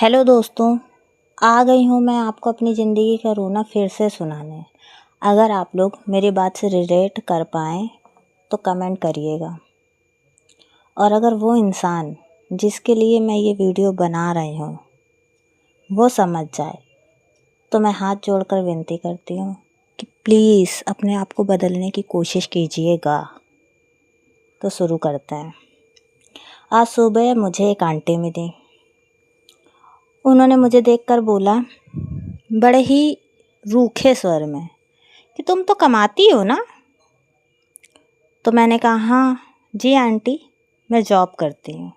Hello दोस्तों, आ गई हूँ मैं आपको अपनी ज़िंदगी का रोना फिर से सुनाने। अगर आप लोग मेरी बात से रिलेट कर पाएँ तो कमेंट करिएगा। और अगर वो इंसान जिसके लिए मैं ये वीडियो बना रही हूँ वो समझ जाए तो मैं हाथ जोड़कर विनती करती हूँ कि प्लीज़ अपने आप को बदलने की कोशिश कीजिएगा। तो शुरू करते हैं। आज सुबह मुझे एक आंटी मिली। उन्होंने मुझे देखकर बोला बड़े ही रूखे स्वर में कि तुम तो कमाती हो ना। तो मैंने कहा हाँ जी आंटी, मैं जॉब करती हूँ।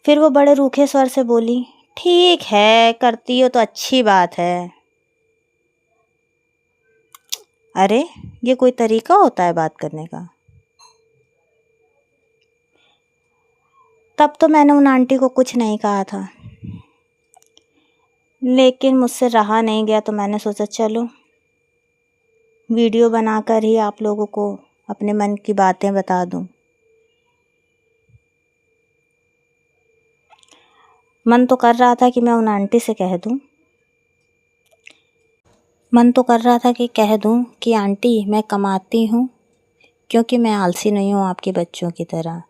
फिर वो बड़े रूखे स्वर से बोली ठीक है, करती हो तो अच्छी बात है। अरे ये कोई तरीका होता है बात करने का? तब तो मैंने उन आंटी को कुछ नहीं कहा था, लेकिन मुझसे रहा नहीं गया तो मैंने सोचा चलो वीडियो बनाकर ही आप लोगों को अपने मन की बातें बता दूं। मन तो कर रहा था कि मैं उन आंटी से कह दूं, कह दूं कि आंटी मैं कमाती हूँ, क्योंकि मैं आलसी नहीं हूँ आपके बच्चों की तरह,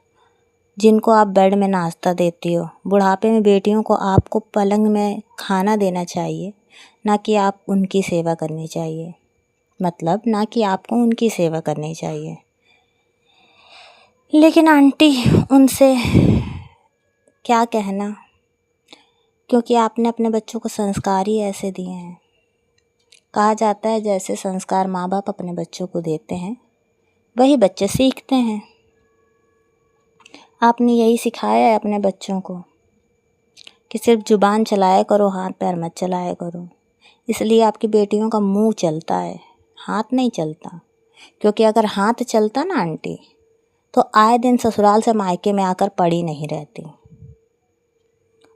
जिनको आप बेड में नाश्ता देती हो। बुढ़ापे में बेटियों को आपको पलंग में खाना देना चाहिए, ना कि आप उनकी सेवा करनी चाहिए। मतलब ना कि आपको उनकी सेवा करनी चाहिए। लेकिन आंटी उनसे क्या कहना, क्योंकि आपने अपने बच्चों को संस्कार ही ऐसे दिए हैं। कहा जाता है जैसे संस्कार माँ बाप अपने बच्चों को देते हैं वही बच्चे सीखते हैं। आपने यही सिखाया है अपने बच्चों को कि सिर्फ जुबान चलाया करो, हाथ पैर मत चलाया करो। इसलिए आपकी बेटियों का मुंह चलता है, हाथ नहीं चलता। क्योंकि अगर हाथ चलता ना आंटी तो आए दिन ससुराल से मायके में आकर पड़ी नहीं रहती।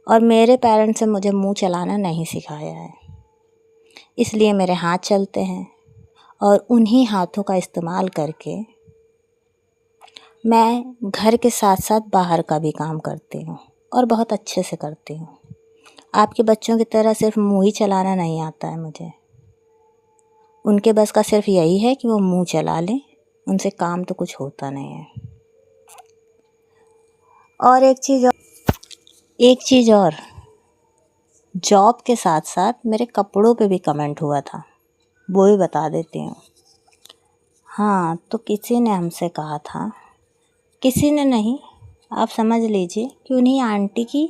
और मेरे पेरेंट्स ने मुझे मुंह चलाना नहीं सिखाया है, इसलिए मेरे हाथ चलते हैं। और उन्हीं हाथों का इस्तेमाल करके मैं घर के साथ साथ बाहर का भी काम करती हूँ और बहुत अच्छे से करती हूँ। आपके बच्चों की तरह सिर्फ मुंह ही चलाना नहीं आता है मुझे। उनके बस का सिर्फ यही है कि वो मुंह चला लें, उनसे काम तो कुछ होता नहीं है। और एक चीज़ और, जॉब के साथ साथ मेरे कपड़ों पे भी कमेंट हुआ था, वो भी बता देती हूँ। हाँ, तो किसी ने हमसे कहा था, किसी ने नहीं, आप समझ लीजिए कि उन्हीं आंटी की